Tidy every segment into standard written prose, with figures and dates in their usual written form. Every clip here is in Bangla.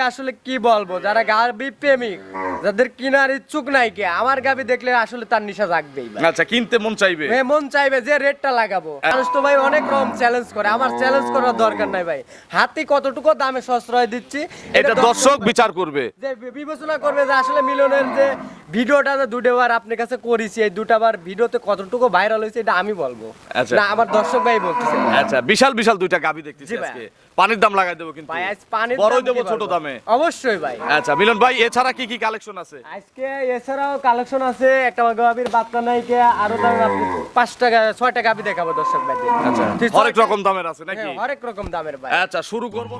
আসলে কি বলবো, যারা গাবি প্রেমিক, যাদের কেনার ইচ্ছুক নাই কে, আমার গাবি দেখলে আসলে তার নিশা জাগবেই ভাই। আচ্ছা, কিনতে মন চাইবে। মন চাইবে যে রেটটা লাগাবো। মানুষ তো ভাই অনেক রকম চ্যালেঞ্জ করে, আমার চ্যালেঞ্জ করার দরকার নাই ভাই। হাতি কতটুকু দামে সশ্রয় দিচ্ছি এটা দর্শক বিচার করবে, যে বিবেচনা করবে যে আসলে মিলনের যে ভিডিওটা যে দুটোবার আপনার কাছে করেছি, এই দুটাবার ভিডিওতে কতটুকু ভাইরাল হয়েছে এটা আমি বলবো আচ্ছা। না, আমার দর্শক ভাই বলতেছে। আচ্ছা, বিশাল বিশাল দুইটা গাবি দেখতেছি জি ভাই। আজকে। পানির দাম লাগাই দেবো কিন্তু, ভাই আজ পানির বড়ই দাম দেবো কি ছোট বলবো? দামে। অবশ্যই ভাই। আচ্ছা মিলন ভাই, এছাড়া কি কি কালেকশন আছে? আজকে এছাড়াও কালেকশন আছে, একটা গাবির বাচ্চা নাইকে আরো দাম আপনি 5 টাকা 6 টাকা গাবি দেখাবো দর্শক ভাই। আচ্ছা, হরেক রকম দামের আছে নাকি? হ্যাঁ, হরেক রকম দামের ভাই। আচ্ছা, শুরু করবো।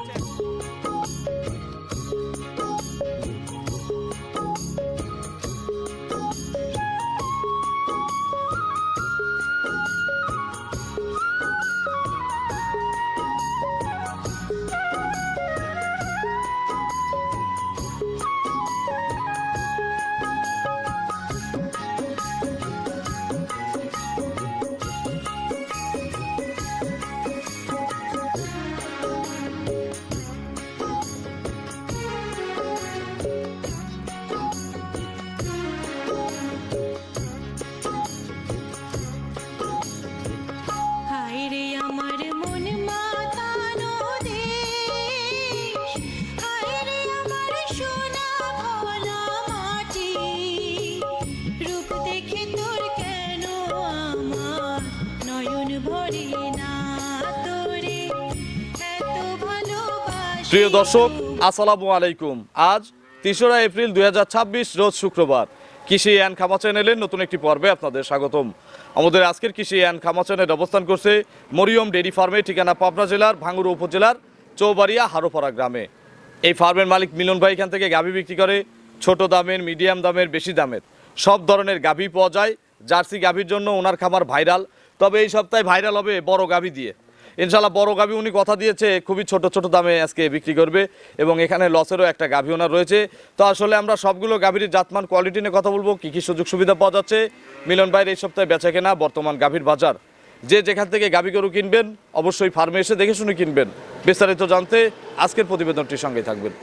হায়রে আমার মন মাতানো দেশ, হায়রে আমার সোনা ভোলা মাটি, রূপ দেখে তোর কেন আমার নয়ন ভরে না, তোরে এত ভালোবাসি। প্রিয় দর্শক, আসসালামু আলাইকুম। আজ 3রা এপ্রিল 2026 রোজ শুক্রবার। কৃষি অ্যান্ড খামা চ্যানেলের নতুন একটি পর্বে আপনাদের স্বাগতম। আমাদের আজকের কৃষি অ্যান্ড খামা চ্যানেল অবস্থান করছে মরিয়ম ডেইরি ফার্মে, ঠিকানা পাবনা জেলার ভাঙ্গুড়া উপজেলার চৌবাড়িয়া হারোপাড়া গ্রামে। এই ফার্মের মালিক মিলন ভাই এখান থেকে গাভী বিক্রি করে। ছোট দামের, মিডিয়াম দামের, বেশি দামের সব ধরনের গাভী পাওয়া যায়। জার্সি গাভীর জন্য ওনার খামার ভাইরাল, তবে এই সপ্তাহে ভাইরাল হবে বড় গাভী দিয়ে। ইনশাল্লাহ বড় গাভী উনি কথা দিয়েছে খুবই ছোট ছোট দামে আজকে বিক্রি করবে, এবং এখানে লসেরও একটা গাভী ওনার রয়েছে। তো আসলে আমরা সবগুলো গাভীর জাতমান কোয়ালিটি নিয়ে কথা বলবো, কী কী সুযোগ সুবিধা পাওয়া যাচ্ছে মিলন ভাইয়ের এই সপ্তাহে বেচা কেনা, বর্তমান গাভীর বাজার। যে যেখান থেকে গাভী গরু কিনবেন অবশ্যই ফার্মে এসে দেখে শুনে কিনবেন। বিস্তারিত জানতে আজকের প্রতিবেদনটির সঙ্গে থাকবেন।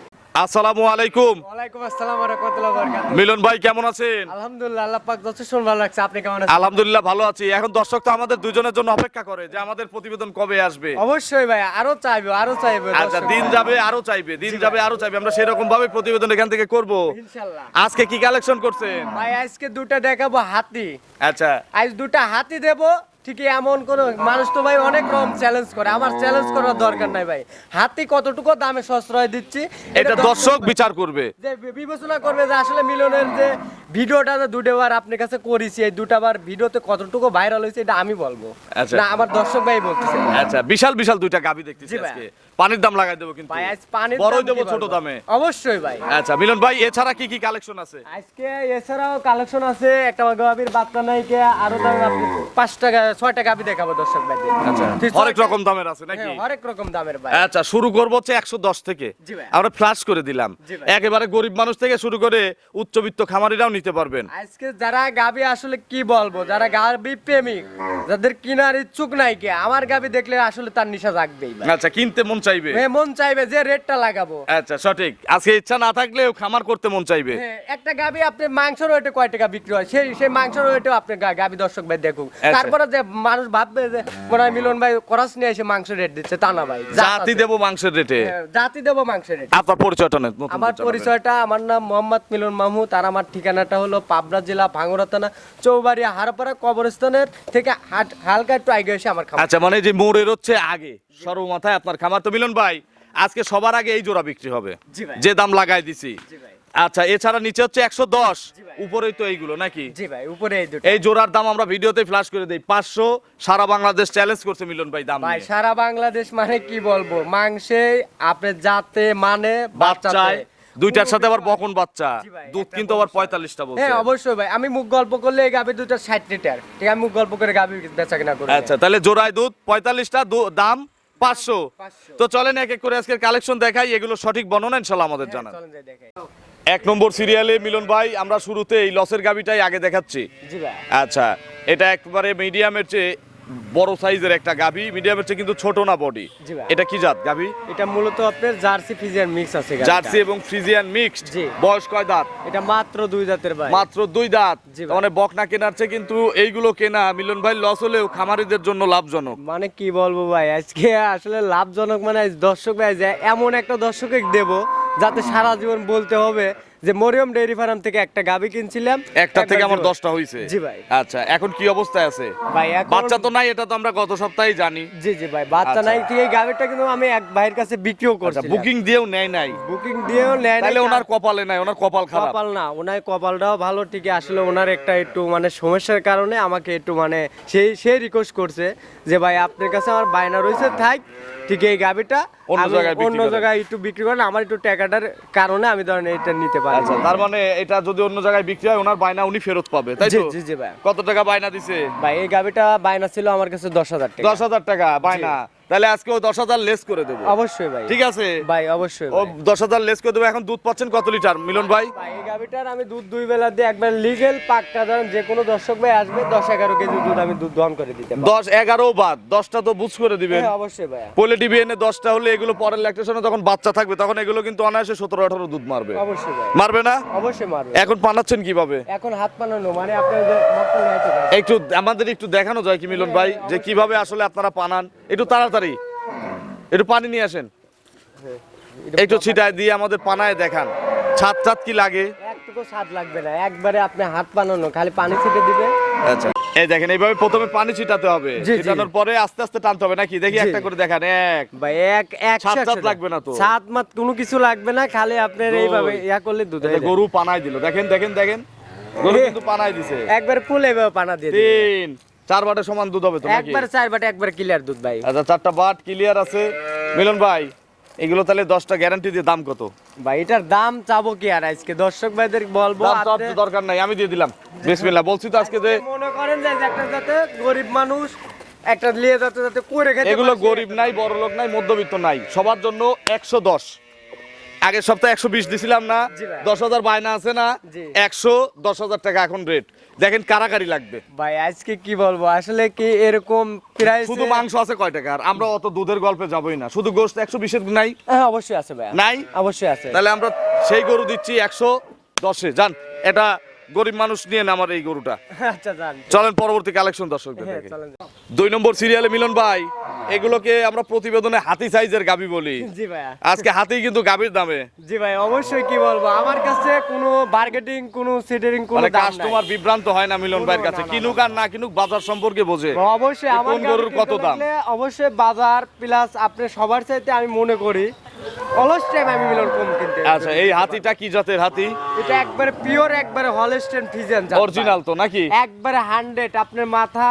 আসসালামু আলাইকুম। ওয়ালাইকুম আসসালাম ওয়া রাহমাতুল্লাহি ওয়া বারাকাতুহু। মিলন ভাই কেমন আছেন? আলহামদুলিল্লাহ, আল্লাহ পাক যথেষ্ট ভালো লাগছে। আপনি কেমন আছেন? আলহামদুলিল্লাহ ভালো আছি। এখন দর্শক তো আমাদের দুজনের জন্য অপেক্ষা করে যে আমাদের প্রতিবেদন কবে আসবে। অবশ্যই ভাই, আরো চাইবো আরো চাইবো। আচ্ছা, দিন যাবে আরো চাইবে, দিন যাবে আরো চাইবে, আমরা সেরকম ভাবে প্রতিবেদন এখান থেকে করব। ইনশাআল্লাহ। আজকে কি কালেকশন করছেন? ভাই আজকে দুটা দেখাবো হাতি। আচ্ছা, আজ দুটা হাতি দেবো। ঠিকই এমন কোন মানুষ তো ভাই অনেক রকম চ্যালেঞ্জ করে, আমার চ্যালেঞ্জ করার দরকার নাই ভাই। হাতি কতটুকু দামে সশ্রয় দিচ্ছি এটা দর্শক বিচার করবে, যে বিবেচনা করবে যে আসলে মিলনের যে ভিডিওটা যে দুটোবার আপনার কাছে করেছি, এই দুটাবার ভিডিওতে কতটুকু ভাইরাল হয়েছে এটা আমি বলবো আচ্ছা। না, আমার দর্শক ভাই বলতেছে। আচ্ছা, বিশাল বিশাল দুইটা গাভী দেখতেছি জি ভাই। আজকে। পানির দাম লাগাই দেবো কিন্তু, ভাই আজ পানির বড়ই দাম দেবো কি ছোট বলবো? দামে। অবশ্যই ভাই। আচ্ছা মিলন ভাই, এছাড়া কি কি কালেকশন আছে? আজকে এছাড়াও কালেকশন আছে, একটা গাভীর বাচ্চা নাইকে আরো দাম আপনি 5 টাকা 6 টাকা গাভী দেখাবো দর্শক ভাই। আচ্ছা, হরেক রকম দামের আছে নাকি? হ্যাঁ, হরেক রকম দামের ভাই। আচ্ছা, শুরু করবো হচ্ছে 110 থেকে। জি ভাই। আমরা ফ্ল্যাশ করে দিলাম, জি ভাই। একেবারে গরিব মানুষ থেকে শুরু করে উচ্চবিত্ত খামারিরাও নিতে পারবেন। আজকে যারা গাবি আসলে কি বলবো, যারা গাবি প্রেমিক, যাদের কেনার ইচ্ছুক নাই কে, আমার গাবি দেখলে আসলে তার নিশা জাগবেই ভাই। আচ্ছা, কিনতে মন চাইবে। মন চাইবে যে রেটটা লাগাবো। আচ্ছা সঠিক, আজকে ইচ্ছা না থাকলেও খামার করতে মন চাইবে। হ্যাঁ, একটা গাবি আপনি মাংসের ওয়েটে কয় টাকা বিক্রি হয়, সেই মাংসের ওয়েটেও আপনি গাবি দর্শক ভাই দেখুক। আচ্ছা। তারপরে যে মানুষ ভাববে যে মনে হয় মিলন ভাই খরচ নিয়ে এসে মাংসের রেট দিচ্ছে, তা না ভাই। জাতি দেবো মাংসের রেটে। হ্যাঁ, জাতি দেবো মাংসের রেট। আপনার পরিচয়টা নেন, নতুন আমার করে জানাবেন। পরিচয়টা, আমার নাম মোহাম্মদ মিলন মাহমুদ, আর আমার ঠিকানাটা হলো পাবনা জেলা ভাঙ্গুড়া থানা চৌবাড়িয়া হারোপাড়া কবরস্থানের থেকে হালকা একটু আগে এসে আমার খামার। আচ্ছা, মানে যে মোড়ের হচ্ছে আগে সর্বমাথায় আপনার খামার। তো মিলন ভাই, আজকে সবার আগে এই জোড়া বিক্রি হবে, জি ভাই। যে দাম লাগাই দিছি। জি ভাই। আচ্ছা, এছাড়া নিচে হচ্ছে 110, জি ভাই। উপরেই তো এইগুলো নাকি? জি ভাই, উপরে এই দুটো। এই জোড়ার দাম আমরা ভিডিওতে ফ্ল্যাশ করে দেই 500। সারা বাংলাদেশ চ্যালেঞ্জ করছে মিলন ভাই দাম ভাই নিয়ে। সারা বাংলাদেশ মানে কি বলবো, মাংসে আপনি জাতে মানে বাচ্চায় দুইটার সাথে আবার বকন বাচ্চা, জি ভাই, দুধ একটা কিন্তু আবার বকন। 45টা বলছে। হ্যাঁ অবশ্যই ভাই, আমি মুখ গল্প করলে এই গাভী দুটো 60 লিটার, ঠিক আমি মুখ গল্প করে গাভী বেচা কিনা করি। আচ্ছা, তাহলে জোড়ায় দুধ 45টা, দাম 500। 500। তো চলেন এক এক করে আজকের কালেকশন দেখাই, এগুলো সঠিক বর্ণনা ইনশাআল্লাহ আমাদের জানান। চলেন যাই দেখাই। 1 নম্বর সিরিয়ালে মিলন ভাই আমরা শুরুতে এই লসের গাবিটাই আগে দেখাচ্ছি। জি ভাই। আচ্ছা, এটা একবারে মিডিয়ামের চেয়ে বড় সাইজের একটা গাভী, মিডিয়ামের চেয়ে কিন্তু ছোট না বডি। জি ভাই। এটা কি জাত গাভী? এটা মূলত আপনার জার্সি ফ্রিজিয়ান মিক্স আছে গাভীটা। জার্সি এবং ফ্রিজিয়ান মিক্সড। জি। বয়স কয় দাঁত? এটা মাত্র 2 দাঁতের ভাই। মাত্র 2 দাঁত। জি ভাই। তার মানে বকনা কেনার চেয়ে কিন্তু এইগুলো কেনা মিলন ভাই লস হলেও খামারিদের জন্য লাভজনক। মানে কি বলবো ভাই, আজকে আসলে লাভজনক মানে আজ দর্শক ভাই যে এমন একটা দর্শকে দেব যাতে সারা জীবন বলতে হবে যে মরিয়ম ডেইরি ফার্ম থেকে একটা গাভী কিনছিলাম, একটা থেকে আমার জীবন- 10টা হইছে। জি ভাই। আচ্ছা, এখন কি অবস্থায় আছে? ভাই এখন বাচ্চা তো নাই, এটা তো আমরা গত সপ্তাহেই জানি। জি জি ভাই, বাচ্চা আচ্ছা। নাই ঠিক এই গাভীটা কিন্তু আমি এক ভাইয়ের কাছে বিক্রিও আচ্ছা, করছি। বুকিং দিয়েও নেয় নাই। বুকিং দিয়েও নেয় নাই। তাহলে ওনার কপালে নাই, ওনার কপাল খারাপ। কপাল না, ওনার কপালটাও ভালো ঠিকই, আসলে ওনার একটা একটু মানে সমস্যার কারণে আমাকে একটু মানে সে রিকোয়েস্ট করছে যে ভাই আপনার কাছে আমার বায়না রয়েছে থাক, ঠিক এই গাভীটা অন্য আমি জায়গায় বিক্রি অন্য করেন। জায়গায় একটু বিক্রি করেন, আমার একটু টাকাটার কারণে আমি ধরেন এটা নিতে পারি। আচ্ছা, তার মানে এটা যদি অন্য জায়গায় বিক্রি হয় ওনার বায়না উনি ফেরত পাবে, তাই জি তো? জি জি ভাই। কত টাকা বায়না দিছে? ভাই এই গাভীটা বায়না ছিল আমার কাছে 10,000 টাকা। 10,000 টাকা বায়না। তাহলে আজকে ও 10,000 লেস করে দেবো। অবশ্যই ভাই। ঠিক আছে ভাই অবশ্যই ও ভাই। 10,000 লেস করে দেবো। এখন দুধ পাচ্ছেন কত লিটার মিলন ভাই? ভাই এই গাভীটার আমি দুধ 2 বেলা দিয়ে একবার লিগেল পাক্কা ধরেন যে কোনো দর্শক ভাই আসবে 10-11 কেজি দুধ আমি দুধ দহন করে দিতে পারি। 10-11 বাদ 10টা তো বুঝ করে দিবেন। হ্যাঁ অবশ্যই ভাই। পোলে টিভি এনে 10টা হলে এগুলো পরের ল্যাকটেশনে তখন বাচ্চা থাকবে, তখন এগুলো কিন্তু অনায়াসে 17-18 দুধ মারবে। অবশ্যই ভাই। মারবে না? অবশ্যই মারবে। এখন পানাচ্ছেন কিভাবে? এখন হাত পানানো মানে আপনার যে মক্কল নিতে পারেন। একটু আমাদের একটু দেখানো যায় কি মিলন ভাই যে কিভাবে আসলে আপনারা পানান? একটু তাড়াতাড়ি একটু পানি নিয়ে আসেন, একটু ছিটায় দিয়ে আমাদের পানায় দেখান। ছাদ কি লাগে? একটুকু স্বাদ লাগবে না, একবারে আপনি হাত বানানো খালি পানি ছিটে দিবে। আচ্ছা, এই দেখেন এইভাবে প্রথমে পানি ছিটাতে হবে, জি, জি। ছিটানোর পরে আস্তে আস্তে টানতে হবে নাকি? দেখি জি। একটা করে দেখান। এক ভাই এক স্বাদ একশো লাগবে না তো? স্বাদ মাত কোনো কিছু লাগবে না, খালি আপনার দুই। এইভাবে ইয়া করলে দুধ হয়ে এটা যায়। গরু পানায় দিল, দেখেন দেখেন দেখেন, গরু কিন্তু পানায় দিছে। একবার ফুল এইভাবে পানা দিয়ে দিবে। 3-4 বাটের সমান দুধ হবে তো নাকি? একবার 4 বাটে একবার ক্লিয়ার দুধ ভাই। আচ্ছা, 4টা বাট ক্লিয়ার আছে। মিলন ভাই এগুলো তাহলে 10টা গ্যারান্টি দিয়ে দাম কত? ভাই এটার দাম চাবো কি আর আজকে দর্শক ভাইদের বলবো দাম তো আপনি- আর দরকার নাই, আমি দিয়ে দিলাম। বিসমিল্লাহ বলছি তো আজকে যে মনে করেন যে একটা যাতে গরিব মানুষ একটা নিয়ে যাতে যাতে করে খেতে এগুলো পারছে। গরিব নাই, বড় লোক নাই, মধ্যবিত্ত নাই, সবার জন্য 110। আগের সপ্তাহে 120 দিছিলাম না? জি ভাই। 10,000 বায়না আছে না? জি। 110,000 টাকা এখন রেট। দেখেন কারাকারি লাগবে। ভাই আজকে কি বলবো আসলে কি এরকম প্রাইস শুধু মাংস আছে কয় টাকার? আমরা অত দুধের গল্পে যাবই না। শুধু গোশত 120-এর নাই? হ্যাঁ অবশ্যই আছে ভাই। নাই? অবশ্যই আছে। তাহলে আমরা সেই গরু দিচ্ছি 110-এ। জান, এটা গরিব মানুষ নিয়ে না আমার এই গরুটা। আচ্ছা জান। চলেন পরবর্তী কালেকশন দর্শকদের হ্যাঁ দেখে। চলেন। 2 নম্বর সিরিয়ালে মিলন ভাই এগুলোকে আমরা প্রতিবেদনে হাতি সাইজের গাবি বলি। জি ভাইয়া। আজকে হাতি কিন্তু গাবির দামে। জি ভাই অবশ্যই কি বলবো আমার কাছে কোনো বার্গেটিং কোনো সিটারিং কোনো মানে দাম নাই। কাস্টমার বিভ্রান্ত হয় না মিলন ভাইয়ের কাছে, না, না, কিনুক আর না কিনুক বাজার সম্পর্কে বোঝে। অবশ্যই যে আমার কোন গরুর গাড়ি কত কিনতে দাম। লাগলে অবশ্যই বাজার প্লাস আপনি সবার চাইতে আমি মনে করি অলস টাইম আমি মিলন কম কিনতে। আচ্ছা, এই হাতিটা কি জাতের হাতি? এটা একবারে পিওর একবারে হলস্টেইন ফ্রিজিয়ান জাত। অরিজিনাল তো নাকি? একবারে 100 আপনার মাথা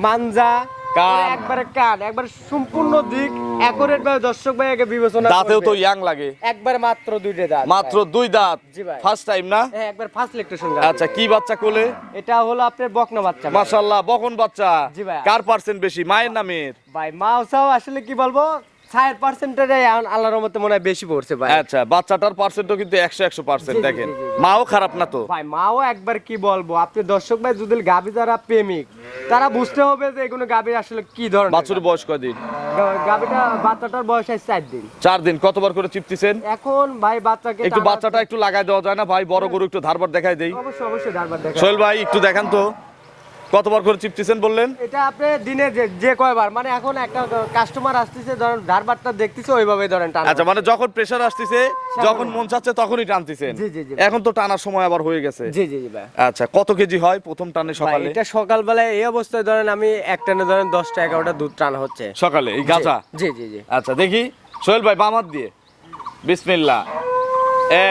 মানজা কান। একবারে কান একবার সম্পূর্ণ দিক অ্যাকুরেট ভাবে দর্শক ভাই আগে বিবেচনা দাঁতেও তো করবে। ইয়াং লাগে। একবার মাত্র 2টা দাঁত মাত্র 2 দাঁত। জি ভাই। ফার্স্ট টাইম না? হ্যাঁ একবার ফার্স্ট ইলেকট্রিশন আচ্ছা, কি বাচ্চা কোলে? এটা হলো আপনার বকনা বাচ্চা ভাই। মাশাআল্লাহ, বকন বাচ্চা। জি ভাই। কার পার্সেন্ট বেশি, মায়ের না মেয়ের? ভাই মাউসাও আসলে কি বলবো 6% আল্লাহর রহমতে মনে হয় বেশি পড়ছে ভাই। আচ্ছা, বাচ্চাটার পার্সেন্টও কিন্তু 100% জি, জি, দেখেন। জি, জি, জি। মাও খারাপ না তো? ভাই মাও একবার কি বলবো আপনি দর্শক ভাই যদি গাবি যারা প্রেমিক তারা বুঝতে হবে যে এগুলো গাবি আসলে কি ধরনের বাছুরের বয়স কয়দিন? গাবিটা বাচ্চাটার বয়স আছে 4 দিন। 4 দিন। কতবার করে চিপতেছেন? এখন ভাই বাচ্চাকে একটু বাচ্চাটা একটু লাগাই দেওয়া যায় না ভাই? বড় গরু একটু ধারবার দেখাই দেই। অবশ্যই অবশ্যই ধারবার দেখা। সোহেল ভাই একটু দেখান তো কতবার করে চিপতেছেন বললেন? এটা আপনি দিনে যে কয়বার মানে এখন একটা কাস্টমার আসতেছে ধরেন ধারবারটা দেখতেছে ওইভাবে ধরেন টান। আচ্ছা, মানে যখন প্রেসার আসতেছে, যখন মন চাচ্ছে তখনই টানতেছেন। জি, জি, জি। এখন তো টানার সময় আবার হয়ে গেছে। জি জি জি ভাই। আচ্ছা, কত কেজি হয় প্রথম টানে ভাই সকালে? এটা সকালবেলায় এই অবস্থায় ধরেন আমি এক টানে ধরেন 10টা-11টা দুধ টানা হচ্ছে সকালে এই গাছা? জি জি জি। আচ্ছা, দেখি সোহেল ভাই বাম হাত দিয়ে। বিসমিল্লাহ।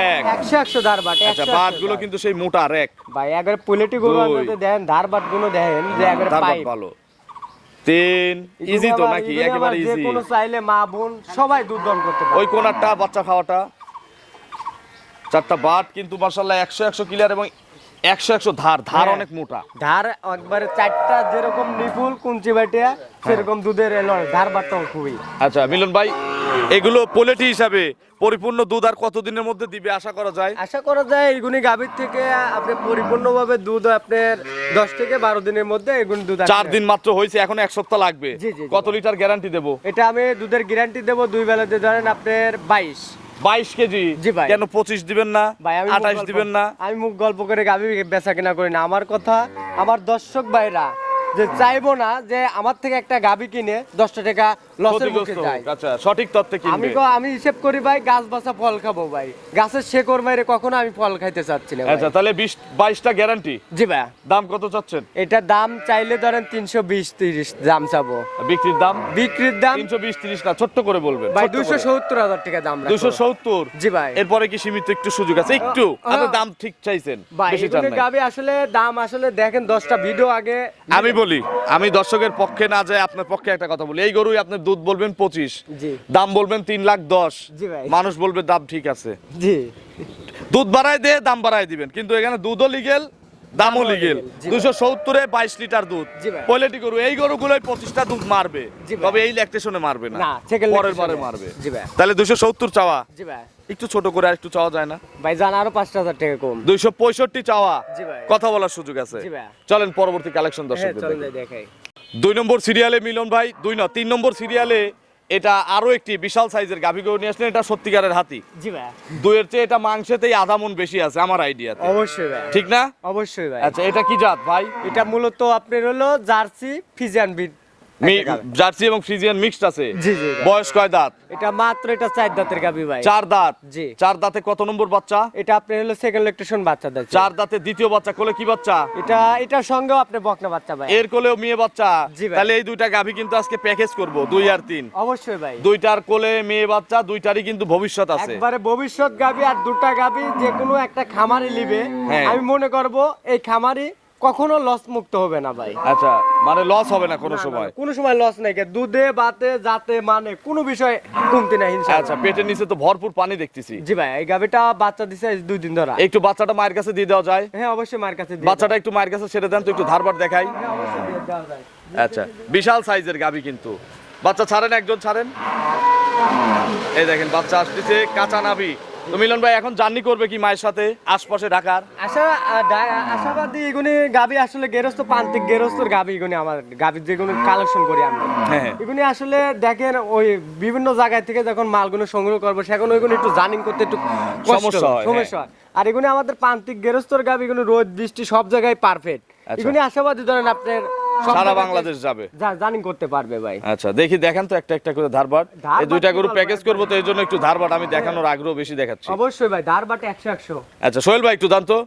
এক। 100 ধারবাট। আচ্ছা, বাটগুলো কিন্তু সেই মোটা রেক। ভাই একবার পুলেটি গরু দুই। আপনাদের দেখেন ধারবাট গুলো দেখেন যে একবার ধারবাট পাইপ। ভালো। 3। ইজি তো নাকি? একেবারে যে ইজি। কোনো চাইলে মা বোন সবাই দুধ দহন করতে পারে। ওই কোনারটা বাচ্চা খাওয়াটা। 4টা বাট কিন্তু মাশাআল্লাহ 100 ক্লিয়ার এবং 100 ধার হ্যাঁ। অনেক মোটা। ধার একবারে 4টা যেরকম নিপুল কুঞ্চি বাটিয়া সেরকম দুধের ধারবাটটাও খুবই। আচ্ছা মিলন ভাই এগুলো পোলেটি হিসাবে পরিপূর্ণ দুধ আর কতদিনের মধ্যে দিবে আশা করা যায়? আশা করা যায় এইগুনি গাভীর থেকে আপনি পরিপূর্ণভাবে দুধ আপনার 10 থেকে 12 দিনের মধ্যে এগুনি দুধ 4 দিন মাত্র হয়েছে, এখন 1 সপ্তাহ লাগবে। জি, জি, জি। কত লিটার গ্যারান্টি দেবো? এটা আমি দুধের গ্যারান্টি দেবো 2 বেলাতে ধরেন আপনার 22 কেজি। জি ভাই। কেন 25 দিবেন না, ভাই আমি 28 দিবেন না? আমি মুখ গল্প করে গাভী বেচা কিনা করি না। আমার কথা আমার দর্শক ভাইরা যে চাইবো না যে আমার থেকে একটা গাভী কিনে 10 টাকা লসের মুখে ক্ষতিগ্রস্ত যায়। হোক। আচ্ছা, সঠিক তথ্যে কিনবে। আমি হিসেব করি ভাই গাছ বাসা ফল খাবো ভাই, গাছের শেকড় বাইরে কখনো আমি ফল খাইতে চাচ্ছি না ভাই। আচ্ছা, তাহলে 22টা গ্যারান্টি। জি ভাই। দাম কত চাচ্ছেন? এটা দাম চাইলে ধরেন 320-30 দাম চাবো। বিক্রির দাম? বিক্রির দাম 320-30 না, ছোট্ট করে বলবেন। ভাই ছোট্ট করে। 270,000 টাকা দাম রাখবো। 270? জি ভাই। এরপরে কি সীমিত একটু সুযোগ আছে? একটু আপনি দাম ঠিক চাইছেন, ভাই বেশি চান এগুলো নাই। গাভী আসলে দাম আসলে দেখেন 10টা ভিডিও আগে আমি বলি, আমি দর্শকের পক্ষে না যায় আপনার পক্ষে একটা কথা বলি। এই গরুই আপনার দুধ বলবেন 25, জি দাম বলবেন 3,10,000, জি ভাই। মানুষ বলবে দাম ঠিক আছে। জি দুধ বাড়ায় দিয়ে দাম বাড়ায় দিবেন, কিন্তু এখানে দুধও লিগেল, দামও লিগেল। জি ভাই। 270-এ 22 লিটার দুধ। জি ভাই। কোয়ালিটি গরু, এই গরুগুলোই 25টা দুধ মারবে, জি ভাই। তবে এই ল্যাকটেশনে মারবে না, না, second পরের lactation বারে এ। মারবে। জি ভাই। তাহলে 270 চাওয়া, জি ভাই। একটু ছোট করে আর একটু চাওয়া যায় না? ভাই জান আরো 5,000 টাকা কম। 265 চাওয়া, জি ভাই। কথা বলার সুযোগ আছে। জি ভাই। চলেন পরবর্তী কালেকশন হ্যাঁ দর্শকদের চলেন দেখি। যাই দেখাই। 2 নম্বর সিরিয়ালে মিলন ভাই, 3 নম্বর সিরিয়ালে এটা আরো একটি বিশাল সাইজের গাভী গরু নিয়ে আসলেন। এটা সত্যিকারের হাতি। জি ভাই। দুইয়ের চেয়ে এটা মাংসেতেই আধা মণ বেশি আছে আমার আইডিয়াতে, অবশ্যই ভাই। ঠিক না? অবশ্যই ভাই। আচ্ছা, এটা কি জাত ভাই? এটা মূলত আপনার হলো জার্সি ফিজিয়ান বিট। জার্সি এবং ফ্রিজিয়ান মিক্সড আছে। জি, জি ভাই। বয়স কয় দাঁত? এটা মাত্র এটা 4 দাঁতের গাভী ভাই। 4 দাঁত। জি। 4 দাঁতে কত নম্বর বাচ্চা? এটা আপনার হলো সেকেন্ড ল্যাকটেশন বাচ্চা দিচ্ছে। 4 দাঁতে দ্বিতীয় বাচ্চা, কোলে কি বাচ্চা? এটার সঙ্গেও আপনি বকনা বাচ্চা ভাই। এর কোলেও মেয়ে বাচ্চা। জি ভাই। তাহলে এই দুইটা গাভী কিন্তু আজকে প্যাকেজ করব, 2 আর 3। অবশ্যই ভাই। দুইটার কোলে মেয়ে বাচ্চা, দুইটারই কিন্তু ভবিষ্যৎ আছে। একবারে ভবিষ্যৎ গাভী আর দুটা গাভী যে কোনো একটা খামারি নিবে, হ্যাঁ। আমি মনে করব এই খামারি কখনো লস মুক্ত হবে না ভাই। আচ্ছা, মানে লস হবে না কোনো না, না, সময়? কোনো সময় লস নাই। দুধে বাতে জাতে মানে কোনো বিষয় কমতি নাই ইনশাআল্লাহ। আচ্ছা, পেটের নিচে তো ভরপুর পানি দেখতেছি। জি ভাই, এই গাভীটা বাচ্চা দিছে 2 দিন ধরে। একটু বাচ্চাটা মায়ের কাছে দিয়ে দেওয়া যায়? হ্যাঁ অবশ্যই মার কাছে দিয়ে বাচ্চাটা একটু মায়ের কাছে ছেড়ে দেন তো, একটু ধারবার দেখাই। দাও। হ্যাঁ অবশ্যই দিয়ে দেওয়া যায়। আচ্ছা, বিশাল সাইজের গাভী কিন্তু। বাচ্চা ছাড়েন, একজন ছাড়েন। এই দেখেন বাচ্চা আসতেছে, কাঁচা নাভি। তো মিলন ভাই এখন জার্নি করবে কি মায়ের সাথে আশপাশে ঢাকার? আশাবাদী এগুনি গাভী আসলে গেরস্ত প্রান্তিক গেরস্তর গাভী এগুনি আমার গাভী যেগুলো কালেকশন করি আমি। হ্যাঁ। এগুনি আসলে দেখেন ওই বিভিন্ন জায়গা থেকে যখন মালগুলো সংগ্রহ করবো সেখন ওইগুলো একটু জার্নিং করতে একটু সমস্যা হয়, সমস্যা হয়। আর এগুনি আমাদের প্রান্তিক গেরস্তর গাভী এগুলো রোদ বৃষ্টি সব জায়গায় পারফেক্ট। আচ্ছা। এগুনি আশাবাদী ধরেন আপনার সব সারা জায়গাতে বাংলাদেশ যাবে। জার্নিং করতে পারবে ভাই। আচ্ছা, দেখি দেখান তো একটা একটা করে ধারবার। ধারবাট এই দুইটা কি গরু বলবো প্যাকেজ একবার? করবো, তো এই জন্য একটু ধারবাট আমি দেখানোর আগ্রহ বেশি দেখাচ্ছি। অবশ্যই ভাই, ধারবাটে 100-100। আচ্ছা সোহেল ভাই একটু দান তো।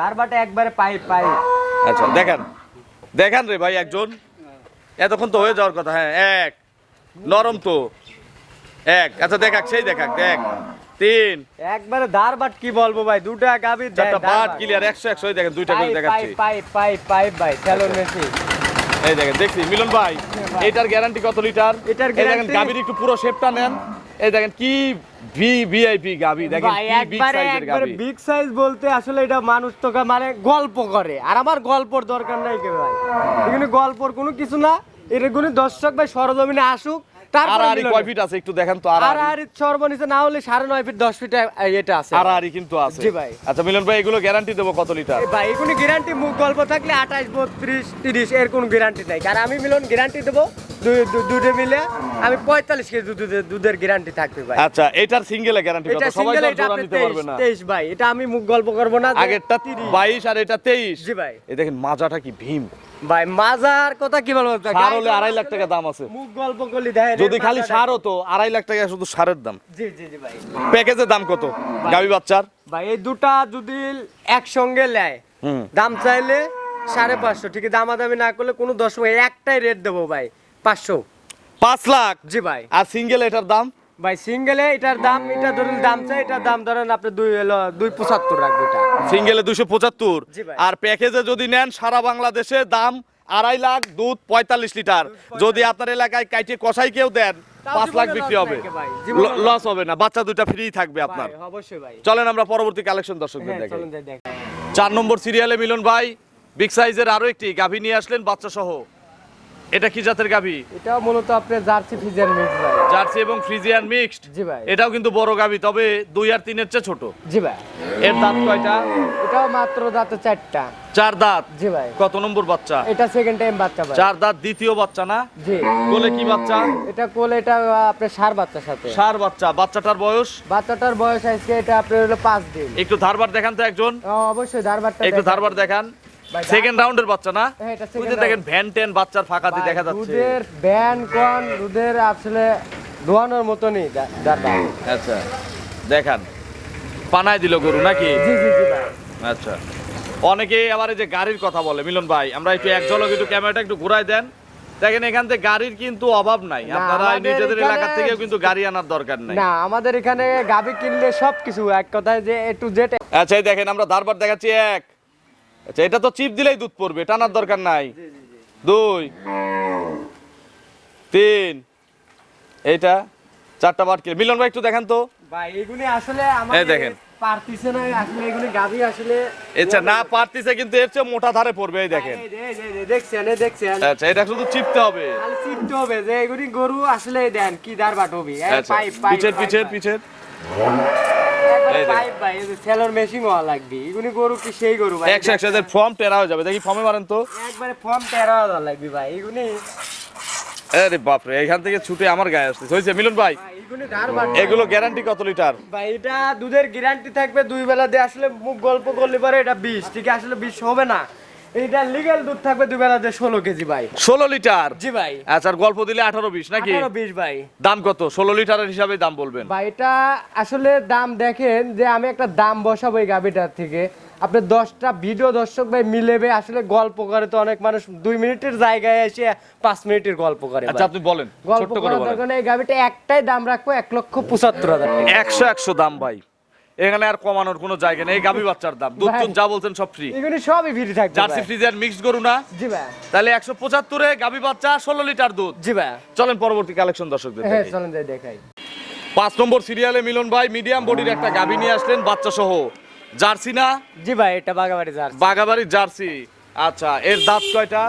ধারবাটে একবারে পাই। আচ্ছা দেখান, দেখান রে ভাই একজন। এতক্ষণ তো হয়ে যাওয়ার কথা। হ্যাঁ, এক নরম তো, এক। আচ্ছা দেখাক, সেই দেখাক, দেখ 3 একবারে ধারবাট কি বলবো ভাই, দুটা গাভী 4টা বাট ক্লিয়ার, 100 দেখেন, দুইটা করে দেখাচ্ছি। পাই ভাই স্যালন মেশি। এই দেখেন, দেখছি মিলন ভাই, এটার গ্যারান্টি কত লিটার? এটার এই দেখেন guarantee- গাভীর একটু পুরো শেপটা নেন। এই দেখেন কি ভিআইপি গাভী, দেখেন ভাই কি বিগ সাইজের একবারে গাভী। বিগ সাইজ বলতে আসলে এটা মানুষ তো মানে গল্প করে, আর আমার গল্পর দরকার নাই কে ভাই। এগুলো গল্পর কোনো কিছু না। এগুলো দর্শক ভাই সরজমিনে আসুক, তারপর আড়াআড়ি কয় ফিট আছে একটু দেখেন তো। আর আড়াআড়ি সর্বনিচে না হলে 9.5 ফিট 10 ফিট এটা আছে। আড়াআড়ি কিন্তু আছে। জি ভাই। আচ্ছা মিলন ভাই, এগুলো গ্যারান্টি দেবো কত লিটার? ভাই এগুলো গ্যারান্টি মুখ গল্প থাকলে 28, 32, 30 এর কোনো গ্যারান্টি নাই। আর আমি মিলন গ্যারান্টি দেবো দুধে মিলে আমি 45 কেজি দুধের গ্যারান্টি থাকবে ভাই। আচ্ছা, এটার সিঙ্গেলে গ্যারান্টি কত? এটা সবাই সিঙ্গেল, তো এটা জোড়া আপনি নিতে পারবে না। 23 ভাই। এটা আমি মুখ গল্প করব না। আগেরটা 30 22 আর এটা 23। জি ভাই। এই দেখেন মাজাটা কি ভীম। ভাই মাজার কথা কি বলবো, সার হলে 2.5 লাখ টাকা দাম আছে। মুখ গল্প করলি দেখেন যদি খালি সার হতো 2.5 লাখ টাকা শুধু সারের দাম। জি ভাই। প্যাকেজের দাম কত গাভী বাচ্চার? ভাই এই দুটা যদি একসঙ্গে নেয় হুম। দাম চাইলে 550, ঠিক আছে, দামাদামি না করলে কোনো 10 একটাই রেট দেবো ভাই 500। 5 লাখ? জি ভাই। আর সিঙ্গেল এটার দাম? ভাই সিঙ্গেলে এটার দাম, এটা ধরুন দাম চাই, এটার দাম ধরেন আপনি 275 রাখবে এটা। সিঙ্গেলে 275। জি ভাই। আর প্যাকেজে যদি নেন সারা বাংলাদেশে দাম 2.5 লাখ, দুধ 45 লিটার। যদি আপনার এলাকায় কাইটে কষাই কেউ দেন 5 লাখ বিক্রি হবে। লস হবে না, বাচ্চা দুটা ফ্রি থাকবে আপনার। ভাই, অবশ্যই ভাই। চলেন আমরা পরবর্তী কালেকশন দর্শকদের হ্যাঁ, দেখাই। চলুন যাই দেখাই। 4 নম্বর সিরিয়ালে মিলন ভাই বিগ সাইজের আরো একটি গাভী নিয়ে আসলেন বাচ্চা সহ। এটা কি জাতের গাভী? এটাও মূলত আপনার জার্সি ফিজিয়ান মিক্স ভাই। জার্সি এবং ফ্রিজিয়ান মিক্সড। জি ভাই। এটাও কিন্তু বড় গাভী, তবে 2 আর 3 এর চেয়ে ছোট। জি ভাই। এর দাঁত কয়টা? এটাও মাত্র দাঁতে 4টা। 4 দাঁত। জি ভাই। কত নম্বর বাচ্চা? এটা সেকেন্ড টাইম বাচ্চা ভাই। 4 দাঁত, দ্বিতীয় বাচ্চা না? জি। কোলে কি বাচ্চা? এটা কোলে, এটা আপনার ষাঁড় বাচ্চার সাথে। ষাঁড় বাচ্চা। বাচ্চাটার বয়স? বাচ্চাটার বয়স আজকে এটা আপনার হলো 5 দিন। একটু ধারবার দেখান তো একজন। অবশ্যই ধারবারটা একটু ধারবার দেখান। ভাই, সেকেন্ড রাউন্ডের বাচ্চা না? হ্যাঁ, এটা ওই যে second দেখেন round। ভ্যান ট্যান বাচ্চার ফাঁকা দিয়ে দেখা যাচ্ছে। দুধের ব্যান কোন দুধের আসলে দোয়ানোর মতনই দাঁড়া। আচ্ছা দেখান, পানায় দিল গরু নাকি? জি জি জি ভাই। আচ্ছা, অনেকে আবার এই যে গাড়ির কথা বলে, মিলন ভাই আমরা একটু এক ঝলক একটু ক্যামেরাটা একটু ঘুরাই দেন। দেখেন এখান থেকে গাড়ির কিন্তু অভাব নাই, না, আপনারা আমাদের নিজেদের এখানে- এলাকা থেকেও কিন্তু গাড়ি আনার দরকার নাই। না, আমাদের এখানে গাবি কিনলে সবকিছু এক কথায় যে এ টু জেড। আচ্ছা এই দেখেন আমরা ধারবার দেখাচ্ছি এক। আচ্ছা এটা তো চিপ দিলেই দুধ পড়বে, টানার দরকার নাই। 2 3 এইটা 4টা বাট কিলো। মিলন ভাই একটু দেখেন তো। ভাই এগুলি আসলে এই আমাদের দেখেন। পারতিছে না আসলে এগুলি গাবি আসলে। আচ্ছা না পারতিছে, কিন্তু এর চেয়ে মোটা ধারে পড়বে। এই দেখেন। এই দেখছেন এই দেখছেন। আচ্ছা এটা শুধু চিপতে হবে। খালি চিপতে হবে যে এগুলি গরু আসলে দেন কি দার বাটবি। আচ্ছা পিছের এই দেখেন। পাইপ ভাই, এই যে সেলর মেশিন হওয়া লাগবে। এগুলি গরু কি সেই গরু ভাই? 100 ফর্ম টেরা হয়ে যাবে। দেখি ফর্মে মারেন তো। একবারে ফর্ম 13,000 লাগবে ভাই এগুলি। আরে বাপরে, এখান থেকে ছুটে আমার গায়ে আসছে। হয়েছে মিলন ভাই, ভাই এগুলি ধার বাট। এগুলো গ্যারান্টি কত লিটার? ভাই এটা দুধের গ্যারান্টি থাকবে 2 বেলা দিয়ে। আসলে মুখ গল্প করলে পারে এটা 20, ঠিক আছে? আসলে 20 হবে না। এটা লিগ্যাল দুধ থাকবে 2 বেলা দিয়ে 16 কেজি ভাই। 16 লিটার? জি ভাই। আচ্ছা আর গল্প দিলে 18-20 নাকি? 18-20 ভাই। দাম কত? 16 লিটারের হিসাবে দাম বলবেন। ভাই এটা আসলে দাম দেখেন যে আমি একটা দাম বসাবো এই গাবিটার থেকে। আপনি 10টা ভিডিও দর্শক ভাই মিলেবে আসলে গল্প করে তো অনেক মানুষ 2 মিনিটের জায়গায় এসে 5 মিনিটের গল্প করে ভাই। আচ্ছা আপনি বলেন, গল্প ছোট্ট করে করার বলেন। দরকার নেই। এই গাবিটা একটাই দাম রাখবো 1,75,000 টাকা। 100 দাম ভাই, এখানে আর কমানোর কোনো জায়গা নেই। এই গাবি বাচ্চার দাম, দুধ ভাই। টুধ যা বলছেন সব ফ্রি। এগুলি সবই ফ্রি থাকবে জার্সি ভাই। ফ্রিজিয়ান মিক্সড গরু না? জি ভাই। তাহলে 175 এ গাবি বাচ্চা 16 লিটার দুধ। জি ভাই। চলেন পরবর্তী কালেকশন দর্শকদের হ্যাঁ দেখাই। চলেন যাই দেখাই। 5 নম্বর সিরিয়ালে মিলন ভাই মিডিয়াম বডির একটা গাবি নিয়ে আসলেন বাচ্চা সহ। জার্সি না? জি ভাই এটা বাগাবাড়ি জার্সি। বাগাবাড়ির জার্সি। আচ্ছা এর দাঁত কয়টা?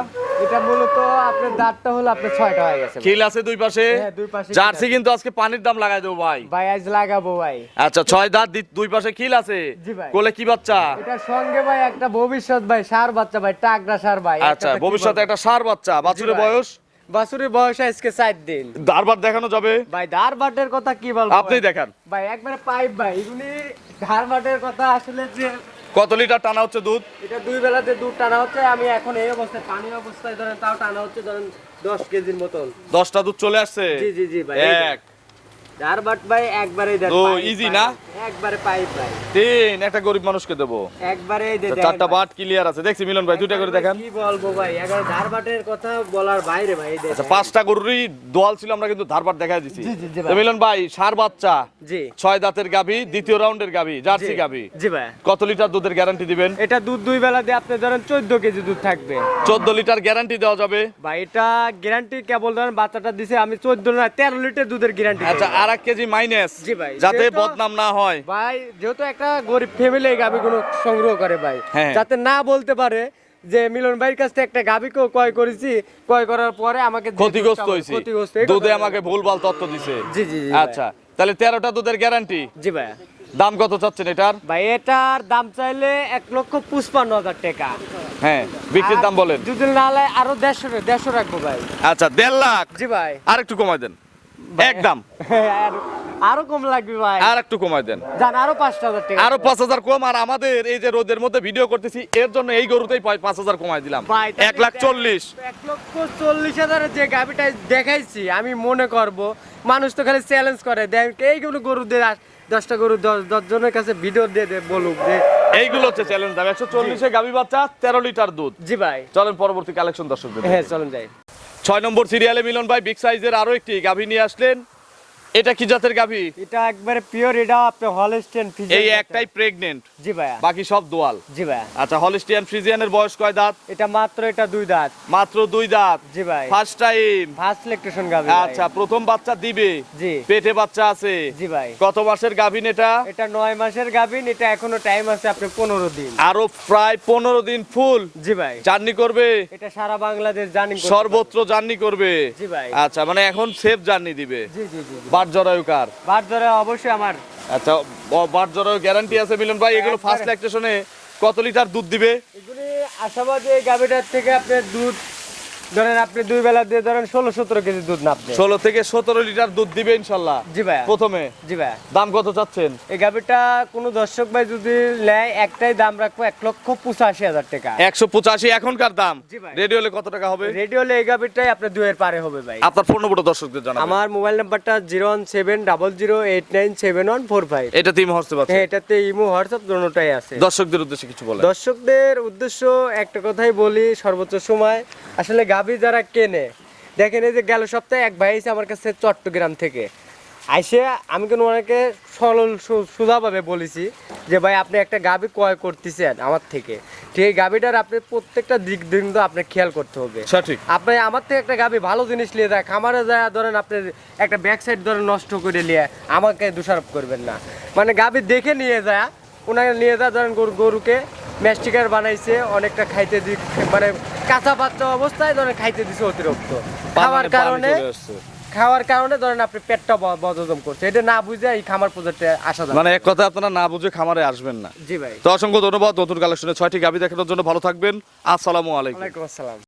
এটা মূলত আপনার দাঁতটা হলো আপনার 6টা হয়ে গেছে ভাই। খিল আছে দুই পাশে? হ্যাঁ, দুই পাশে জার্সি খিল আছে। কিন্তু আজকে পানির দাম লাগাই দেবো ভাই। ভাই আজ লাগাবো ভাই। আচ্ছা 6 দাঁত, দুই পাশে খিল আছে। জি ভাই। কোলে কি বাচ্চা? এটার সঙ্গে ভাই একটা ভবিষ্যৎ ভাই ষাঁড় বাচ্চা ভাই, টাকরা ষাঁড় ভাই। আচ্ছা ভবিষ্যতে একটা ষাঁড় বাচ্চা। বাছুরের ভাই। বয়স? বাছুরের বয়স আজকে 4 দিন। ধারবার দেখানো যাবে? ভাই ধার বাটের কথা কি বলবো আপনি ভাই? দেখান। ভাই একবারে পাইপ ভাই। এগুলি ধার বাটের কথা আসলে যে কত লিটার টানা হচ্ছে দুধ? এটা 2 বেলাতে দুধ টানা হচ্ছে। আমি এখন এই অবস্থায় পানি অবস্থায় ধরেন তাও টানা হচ্ছে ধরেন 10 কেজির মতন। 10টা দুধ চলে আসছে। জি জি জি ভাই। এক ধার বাট ভাই একবারেই দেন। ও, পাইপ, easy পাইপ। না? একবারে পাইপ ভাই। 3 একটা গরিব মানুষকে দেবো। একবারেই দে। 4টা বাট ক্লিয়ার আছে। দেখছি মিলন ভাই, দুইটা করে দেখান। কি বলবো ভাই, এগারো ধার বাটের কথা বলার বাইরে ভাই। এই আচ্ছা দেখেন। 5টা গরুরই দোয়াল ছিল, আমরা কিন্তু ধারবার দেখাই দিছি। জি, জি, জি ভাই। তো মিলন ভাই ষাঁড় বাচ্চা, জি 6 দাঁতের গাভী, দ্বিতীয় রাউন্ডের গাভী, জার্সি গাভী। জি ভাই। কত লিটার দুধের গ্যারান্টি দিবেন? এটা দুধ 2 বেলা দিয়ে আপনি ধরেন 14 কেজি দুধ থাকবে 14 লিটার গ্যারান্টি দেওয়া যাবে। ভাই। এটা গ্যারান্টি কেবল ধরেন বাচ্চাটা দিছে আমি 14 না 13 লিটার দুধের গ্যারান্টি। আচ্ছা আর 1 কেজি মাইনাস, জি ভাই। যাতে যেহেতু- বদনাম না হয়। ভাই যেহেতু একটা গরিব ফ্যামিলি এই গাভীগুলো সংগ্রহ করে ভাই, হ্যাঁ। যাতে না বলতে পারে যে মিলন ভাইয়ের কাছ থেকে একটা গাভীকেও ক্রয় করেছি, ক্রয় করার পরে আমাকে যে ক্ষতিগ্রস্ত দুধটা হয়েছি, ক্ষতিগ্রস্ত এই দুধে কথা- আমাকে ভুলভাল তথ্য দিছে। জি জি জি আচ্ছা তাহলে 13টা দুধের গ্যারান্টি। জি ভাই। দাম কত চাচ্ছেন এটার? ভাই এটার দাম চাইলে 1,55,000 টাকা। হ্যাঁ বিক্রির দাম আর বলেন। যদি না লাই আরো 150 রাখবো ভাই। আচ্ছা 1.5 লাখ। জি ভাই। আর একটু কমাই দেন। একদম আরো কম লাগবে ভাই। আর একটু কমাই দেন। জান আরো 5,000 টাকা। আরো 5,000 কম। আর আমাদের এই যে রোদের মধ্যে ভিডিও করতেছি এর জন্য এই গরুতেই 5,000 কমাই দিলাম। ভাই, তাহলে 1,40,000। 1,40,000 যে গাবিটা দেখাইছি আমি মনে করব মানুষ তো খালি চ্যালেঞ্জ করে দেখ এইগুলো গরু দিয়ে 10টা গরু 10 জনের কাছে ভিডিও দিয়ে বলুক যে এইগুলো হচ্ছে চ্যালেঞ্জ দাম। 140 এ গাভী বাচ্চা 13 লিটার দুধ। জি ভাই। চলেন পরবর্তী কালেকশন দর্শকদের। হ্যাঁ চলেন যাই। 6 নম্বর সিরিয়ালে মিলন ভাই বিগ সাইজের আরো একটি গাভী নিয়ে আসলেন। এটা কি জাতের গাভী? এটা একবারে পিওর, এটা আপনি হলস্টেইন ফ্রিজিয়ান। এই একটাই প্রেগনেন্ট, জি ভাইয়া। বাকি সব দোয়াল। জি ভাইয়া। আচ্ছা, হলিস্টিয়ান ফ্রিজিয়ানের বয়স কয় দাঁত? এটা মাত্র 2 দাঁত। মাত্র 2 দাঁত। জি ভাই। First time. ফার্স্ট ল্যাকটেশন গাভী। আচ্ছা, প্রথম বাচ্চা দিবে? জি। পেটে বাচ্চা আছে? জি ভাই। কত মাসের গাভীন এটা? এটা 9 মাসের গাভীন, এটা এখনো টাইম আছে আপনি 15 দিন। আরো প্রায় 15 দিন ফুল জি ভাই। জার্নি করবে? এটা সারা বাংলাদেশ জার্নি করতে সর্বত্র জার্নি করবে? জি ভাই। আচ্ছা, মানে এখন সেফ জার্নি দিবে। জি জি জি। বাট জরায়ু কার? বাট ধরে অবশ্যই আমার। আচ্ছা, বাট জরায়ু গ্যারান্টি আছে মিলন ভাই? এগুলো ফার্স্ট ল্যাকটেশনে কত লিটার দুধ দিবে? এগুলি আশাবাদী এই গাভীটার থেকে আপনার দুধ ধরেন আপনি 2 বেলা দিয়ে ধরেন 16-17 কেজি দুধ নাপবে। 16 থেকে 17 লিটার দুধ দিবে ইনশাল্লাহ। জি ভাই। প্রথমে জি ভাই। দাম কত চাচ্ছেন? এই গাভীটা কোনো দর্শক ভাই যদি নেয়, একটাই দাম রাখবো 1,85,000 টাকা। 185 এখনকার দাম। জি ভাই। রেডি হলে কত টাকা হবে? রেডি হলে এই গাভীটাই আপনার 2 এর পারে হবে ভাই। আপনার ফোন নম্বরটা দর্শকদের জানাবেন। আমার মোবাইল নাম্বারটা 01700897145। এটা টিম হচ্ছে হ্যাঁ, পাচ্ছে। এটাতে ইমো হোয়াটসঅ্যাপ দুটোটাই আছে। দর্শকদের উদ্দেশ্যে কিছু বলেন। দর্শকদের উদ্দেশ্য একটা কথাই বলি, সর্বোচ্চ সময় আসলে গাভী যারা কেনে, দেখেন এই যে গেল সপ্তাহে এক ভাই এসে আমার কাছে চট্টগ্রাম থেকে আইসে, আমি কিন্তু ওনাকে সরল সোজাভাবে বলেছি যে ভাই আপনি একটা গাভী ক্রয় করতেছেন আমার থেকে, ঠিক এই গাভীটার আপনি প্রত্যেকটা দিক কিন্তু আপনার খেয়াল করতে হবে। সঠিক। আপনি আমার থেকে একটা গাভী ভালো জিনিস নিয়ে যায়, খামারে যায় ধরেন আপনার একটা ব্যাক সাইড ধরেন নষ্ট করে নিয়ে আমাকে দোষারোপ করবেন না। মানে গাভী দেখে নিয়ে যায়, ওনাকে নিয়ে যায় ধরেন গরুকে ম্যাস্টিকার বানাইছে, অনেকটা খাইতে মানে কাঁচা বাচ্চা অবস্থায় ধরেন খাইতে দিছে অতিরিক্ত, খাওয়ার কারণে ধরেন আপনি পেটটা বদহজম করছে, এটা না বুঝে এই খামার প্রজেক্টে আসা যায়। মানে এক কথা, আপনারা না বুঝে খামারে আসবেন না। জি ভাই। তো অসংখ্য ধন্যবাদ নতুন কালেকশনে 6টি গাভী দেখানোর জন্য। ভালো থাকবেন। আসসালামু আলাইকুম। ওয়ালাইকুম আসসালাম।